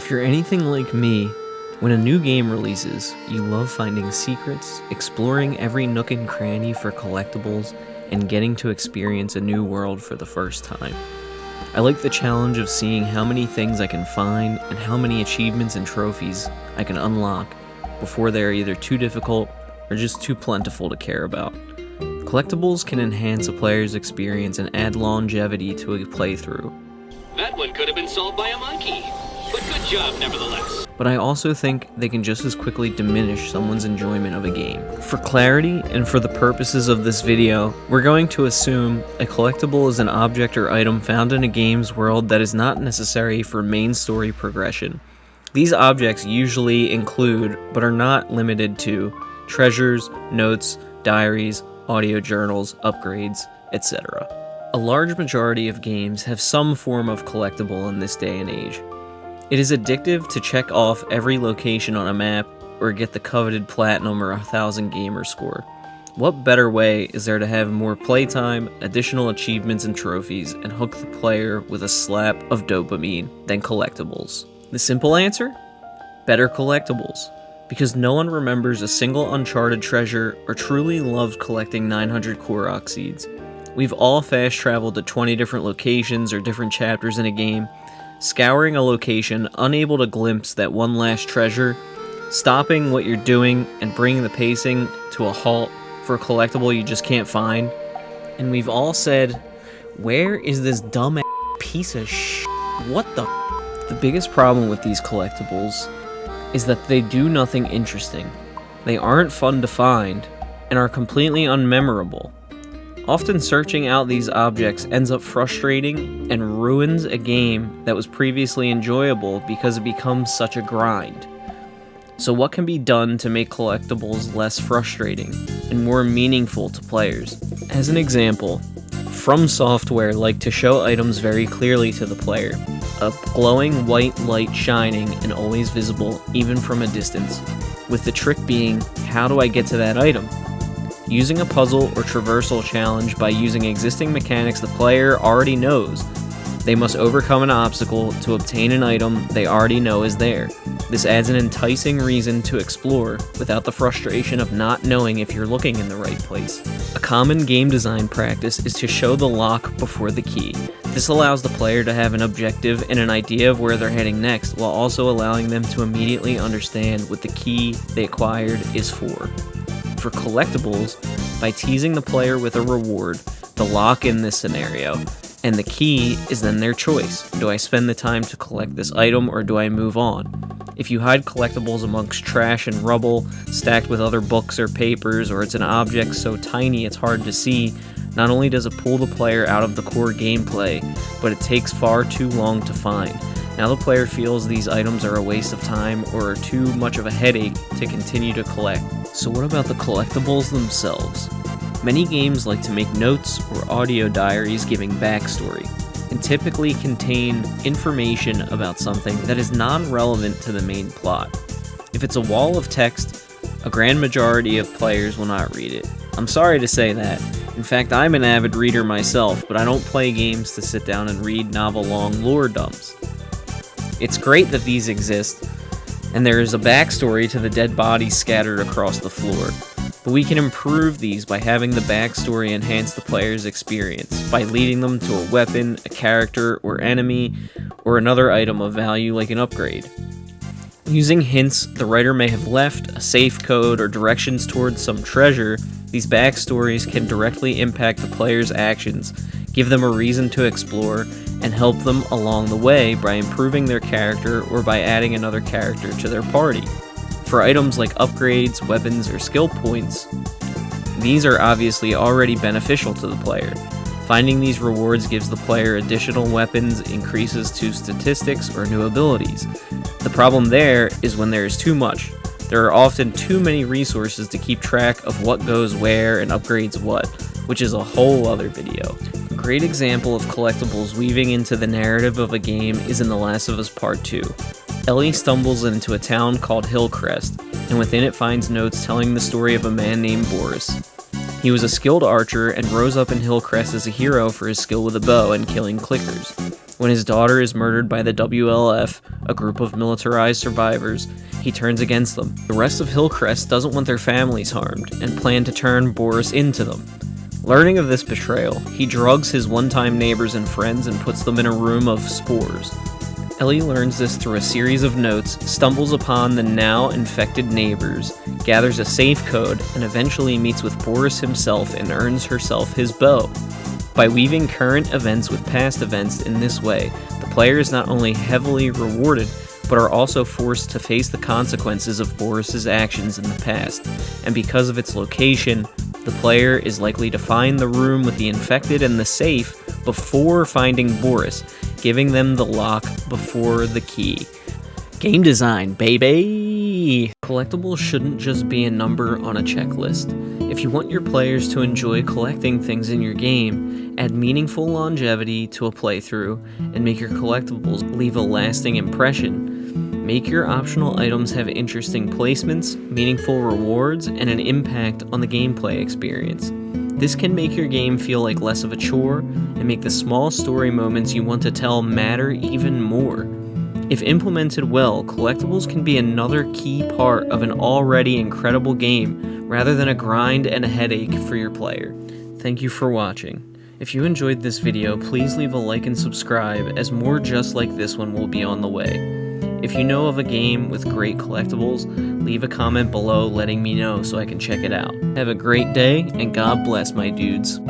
If you're anything like me, when a new game releases, you love finding secrets, exploring every nook and cranny for collectibles, and getting to experience a new world for the first time. I like the challenge of seeing how many things I can find and how many achievements and trophies I can unlock before they are either too difficult or just too plentiful to care about. Collectibles can enhance a player's experience and add longevity to a playthrough. That one could have been solved by a monkey, but good job nevertheless. But I also think they can just as quickly diminish someone's enjoyment of a game. For clarity, and for the purposes of this video, we're going to assume a collectible is an object or item found in a game's world that is not necessary for main story progression. These objects usually include, but are not limited to, treasures, notes, diaries, audio journals, upgrades, etc. A large majority of games have some form of collectible in this day and age. It is addictive to check off every location on a map or get the coveted platinum or 1,000 gamer score. What better way is there to have more playtime, additional achievements and trophies, and hook the player with a slap of dopamine than collectibles? The simple answer? Better collectibles. Because no one remembers a single Uncharted treasure or truly loved collecting 900 Korok seeds. We've all fast-traveled to 20 different locations or different chapters in a game, scouring a location, unable to glimpse that one last treasure, stopping what you're doing and bringing the pacing to a halt for a collectible you just can't find. And we've all said, where is this dumb piece of shit? What the f? The biggest problem with these collectibles is that they do nothing interesting. They aren't fun to find and are completely unmemorable. Often searching out these objects ends up frustrating and ruins a game that was previously enjoyable because it becomes such a grind. So what can be done to make collectibles less frustrating and more meaningful to players? As an example, From Software like to show items very clearly to the player. A glowing white light shining and always visible even from a distance, with the trick being, how do I get to that item? Using a puzzle or traversal challenge by using existing mechanics the player already knows. They must overcome an obstacle to obtain an item they already know is there. This adds an enticing reason to explore without the frustration of not knowing if you're looking in the right place. A common game design practice is to show the lock before the key. This allows the player to have an objective and an idea of where they're heading next, while also allowing them to immediately understand what the key they acquired is for. For collectibles, by teasing the player with a reward, the lock in this scenario, and the key is then their choice. Do I spend the time to collect this item or do I move on? If you hide collectibles amongst trash and rubble, stacked with other books or papers, or it's an object so tiny it's hard to see, not only does it pull the player out of the core gameplay, but it takes far too long to find. Now the player feels these items are a waste of time or are too much of a headache to continue to collect. So what about the collectibles themselves? Many games like to make notes or audio diaries giving backstory, and typically contain information about something that is non-relevant to the main plot. If it's a wall of text, a grand majority of players will not read it. I'm sorry to say that. In fact, I'm an avid reader myself, but I don't play games to sit down and read novel-long lore dumps. It's great that these exist, and there is a backstory to the dead bodies scattered across the floor. But we can improve these by having the backstory enhance the player's experience, by leading them to a weapon, a character, or enemy, or another item of value like an upgrade. Using hints the writer may have left, a safe code, or directions towards some treasure, these backstories can directly impact the player's actions, give them a reason to explore, and help them along the way by improving their character or by adding another character to their party. For items like upgrades, weapons, or skill points, these are obviously already beneficial to the player. Finding these rewards gives the player additional weapons, increases to statistics, or new abilities. The problem there is when there is too much. There are often too many resources to keep track of what goes where and upgrades what, which is a whole other video. A great example of collectibles weaving into the narrative of a game is in The Last of Us Part 2. Ellie stumbles into a town called Hillcrest, and within it finds notes telling the story of a man named Boris. He was a skilled archer and rose up in Hillcrest as a hero for his skill with a bow and killing clickers. When his daughter is murdered by the WLF, a group of militarized survivors, he turns against them. The rest of Hillcrest doesn't want their families harmed, and plan to turn Boris into them. Learning of this betrayal, he drugs his one-time neighbors and friends and puts them in a room of spores. Ellie learns this through a series of notes, stumbles upon the now infected neighbors, gathers a safe code, and eventually meets with Boris himself and earns herself his bow. By weaving current events with past events in this way, the player is not only heavily rewarded, but are also forced to face the consequences of Boris's actions in the past, and because of its location, the player is likely to find the room with the infected and the safe before finding Boris, giving them the lock before the key. Game design, baby! Collectibles shouldn't just be a number on a checklist. If you want your players to enjoy collecting things in your game, add meaningful longevity to a playthrough, and make your collectibles leave a lasting impression. Make your optional items have interesting placements, meaningful rewards, and an impact on the gameplay experience. This can make your game feel like less of a chore, and make the small story moments you want to tell matter even more. If implemented well, collectibles can be another key part of an already incredible game, rather than a grind and a headache for your player. Thank you for watching. If you enjoyed this video, please leave a like and subscribe, as more just like this one will be on the way. If you know of a game with great collectibles, leave a comment below letting me know so I can check it out. Have a great day, and God bless, my dudes.